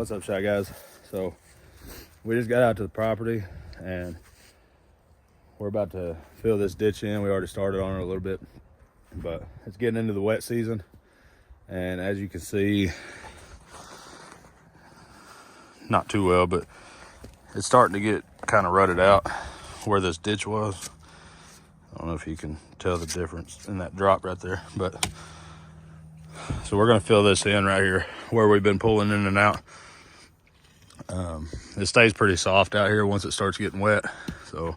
What's up, Shy Guys? So we just got out to the property and we're about to fill this ditch in. We already started on it a little bit, but it's getting into the wet season, and as you can see, not too well, but it's starting to get kind of rutted out where this ditch was. I don't know if you can tell the difference in that drop right there, but so we're going to fill this in right here where we've been pulling in and out. It stays pretty soft out here once it starts getting wet, so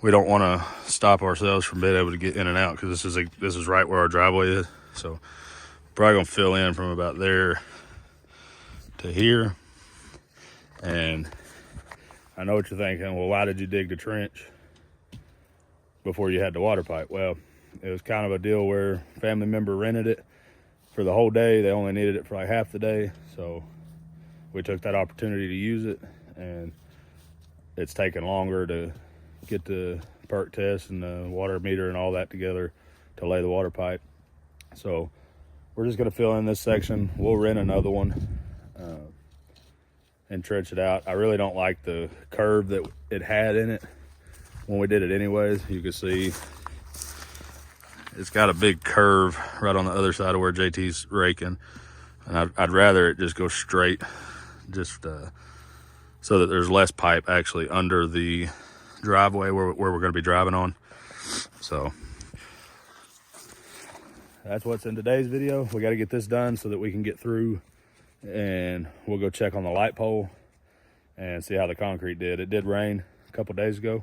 we don't want to stop ourselves from being able to get in and out, because this is right where our driveway is. So probably gonna fill in from about there to here. And I know what you're thinking, well, why did you dig the trench before you had the water pipe? Well, it was kind of a deal where a family member rented it for the whole day. They only needed it for like half the day, so we took that opportunity to use it, and it's taken longer to get the perk test and the water meter and all that together to lay the water pipe. So we're just going to fill in this section. We'll rent another one and trench it out. I really don't like the curve that it had in it when we did it anyways. You can see it's got a big curve right on the other side of where JT's raking, and I'd rather it just go straight, just so that there's less pipe actually under the driveway where we're going to be driving on. So that's what's in today's video. We got to get this done so that we can get through, and we'll go check on the light pole and see how the concrete did. It did rain a couple days ago,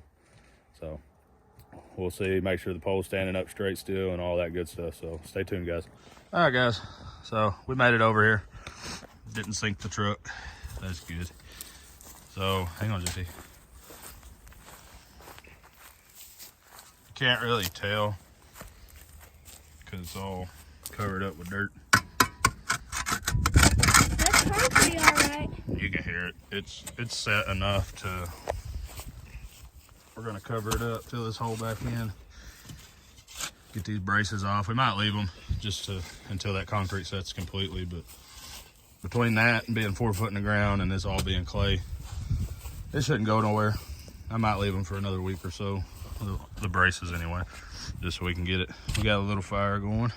so we'll see, make sure the pole's standing up straight still and all that good stuff. So stay tuned, guys. All right, guys, so we made it over here. Didn't sink the truck. That's good. So hang on, JT. Can't really tell because it's all covered up with dirt. That's concrete, all right. You can hear it. It's set enough to. We're gonna cover it up, fill this hole back in, get these braces off. We might leave them just until that concrete sets completely, but between that and being 4 foot in the ground and this all being clay, it shouldn't go nowhere. I might leave them for another week or so, the braces anyway, just so we can get it. We got a little fire going.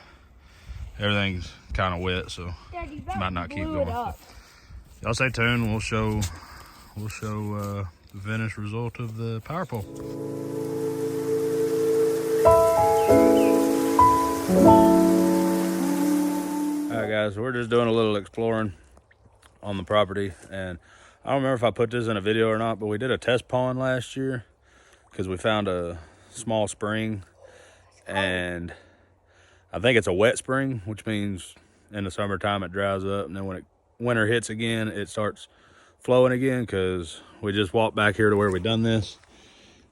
Everything's kind of wet, so Daddy, might not keep going. Y'all stay tuned. We'll show the finished result of the power pole. All right, guys, so we're just doing a little exploring on the property, and I don't remember if I put this in a video or not, but we did a test pond last year because we found a small spring, and I think it's a wet spring, which means in the summertime it dries up, and then when winter hits again, it starts flowing again, because we just walked back here to where we done this,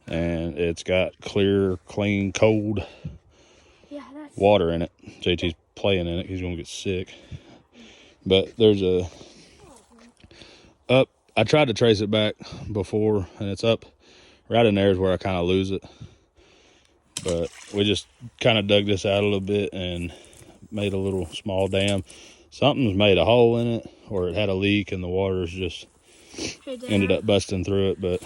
and it's got clear, clean, cold water in it. JT's playing in it. He's gonna get sick. But there's I tried to trace it back before, and it's up right in there is where I kind of lose it. But we just kind of dug this out a little bit and made a little small dam. Something's made a hole in it, or it had a leak and the water's just ended up busting through it. But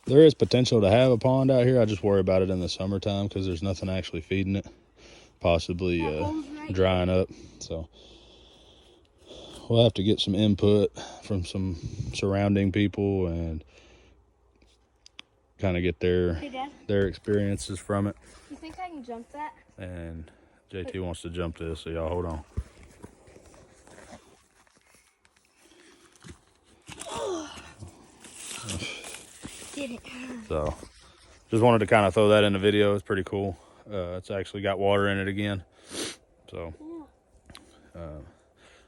there is potential to have a pond out here. I just worry about it in the summertime because there's nothing actually feeding it, possibly drying up. So we'll have to get some input from some surrounding people and kind of get their experiences from it. You think I can jump that? And JT wants to jump this, so y'all hold on. Did it. So just wanted to kind of throw that in the video. It's pretty cool. It's actually got water in it again. So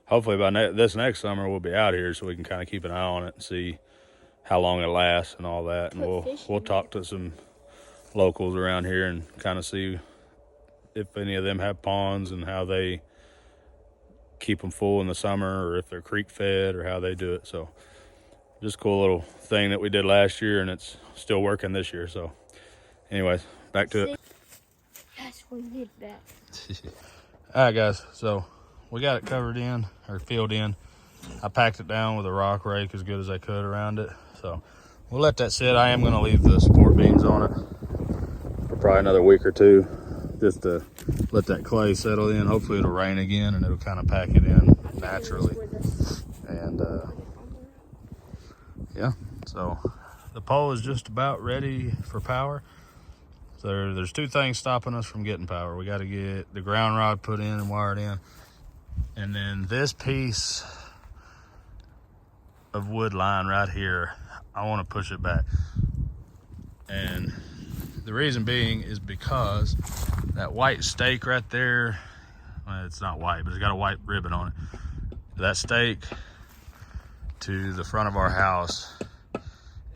hopefully by this next summer we'll be out here so we can kind of keep an eye on it and see how long it lasts and all that. And we'll talk to some locals around here and kind of see if any of them have ponds and how they keep them full in the summer, or if they're creek fed, or how they do it. So just a cool little thing that we did last year, and it's still working this year. So anyways, back to it. Yes, we did that. All right, guys, so we got it covered in, or filled in. I packed it down with a rock rake as good as I could around it. So we'll let that sit. I am going to leave the support beams on it for probably another week or two, just to let that clay settle in. Hopefully it'll rain again and it'll kind of pack it in naturally. And yeah, so the pole is just about ready for power. So there's two things stopping us from getting power. We got to get the ground rod put in and wired in, and then this piece of wood line right here, I want to push it back. And the reason being is because that white stake right there, well, it's not white, but it's got a white ribbon on it. That stake to the front of our house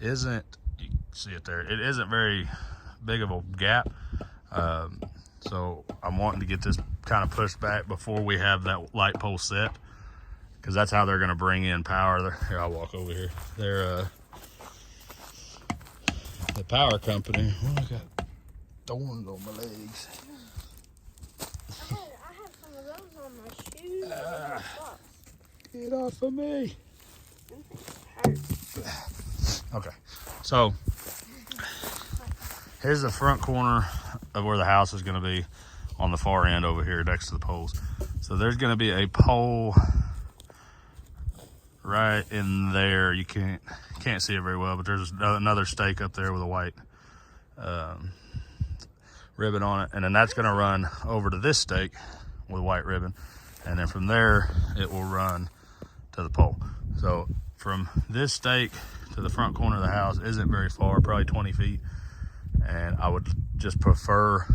isn't, you can see it there, it isn't very big of a gap. So I'm wanting to get this kind of pushed back before we have that light pole set, because that's how they're going to bring in power. Here, I'll walk over here. They're the power company. Oh, I got thorns on my legs. I have some of those on my shoes. and my socks. Get off of me. Them things hurt. Okay, so here's the front corner of where the house is going to be on the far end over here next to the poles. So there's going to be a pole right in there. You can't see it very well, but there's another stake up there with a white ribbon on it, and then that's going to run over to this stake with a white ribbon, and then from there it will run to the pole. So from this stake to the front corner of the house isn't very far, probably 20 feet, and I would just prefer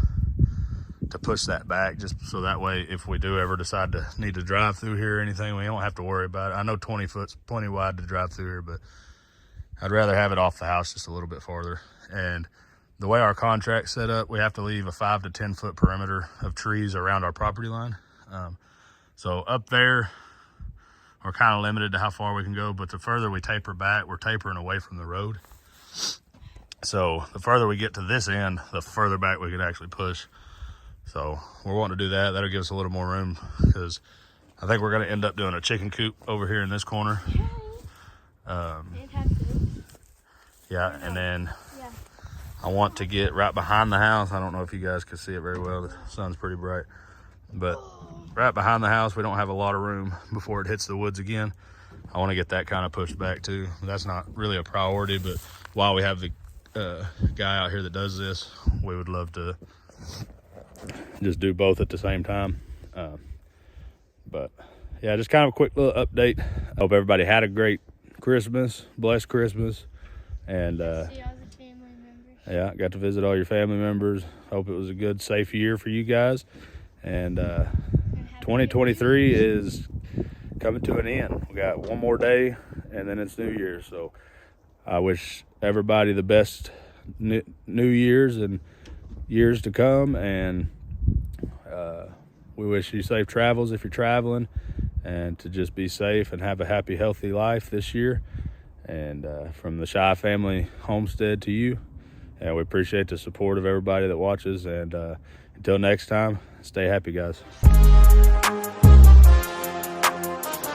to push that back, just so that way if we do ever decide to need to drive through here or anything, we don't have to worry about it. I know 20 foot's plenty wide to drive through here, but I'd rather have it off the house just a little bit farther. And the way our contract's set up, we have to leave a 5 to 10 foot perimeter of trees around our property line. So up there, we're kind of limited to how far we can go, but the further we taper back, we're tapering away from the road. So the further we get to this end, the further back we can actually push. So we're wanting to do that. That'll give us a little more room, because I think we're going to end up doing a chicken coop over here in this corner. Yeah, and then I want to get right behind the house. I don't know if you guys can see it very well. The sun's pretty bright. But right behind the house, we don't have a lot of room before it hits the woods again. I want to get that kind of pushed back too. That's not really a priority, but while we have the guy out here that does this, we would love to just do both at the same time. But yeah, just kind of a quick little update. I hope everybody had a great Christmas, blessed Christmas, and See all the family members. yeah, got to visit all your family members. Hope it was a good, safe year for you guys. And 2023 is coming to an end. We got one more day, and then it's New Year's. So I wish everybody the best New Year's and years to come, and we wish you safe travels if you're traveling, and to just be safe and have a happy, healthy life this year. And from the Shy Family Homestead to you, and we appreciate the support of everybody that watches. And until next time, stay happy, guys.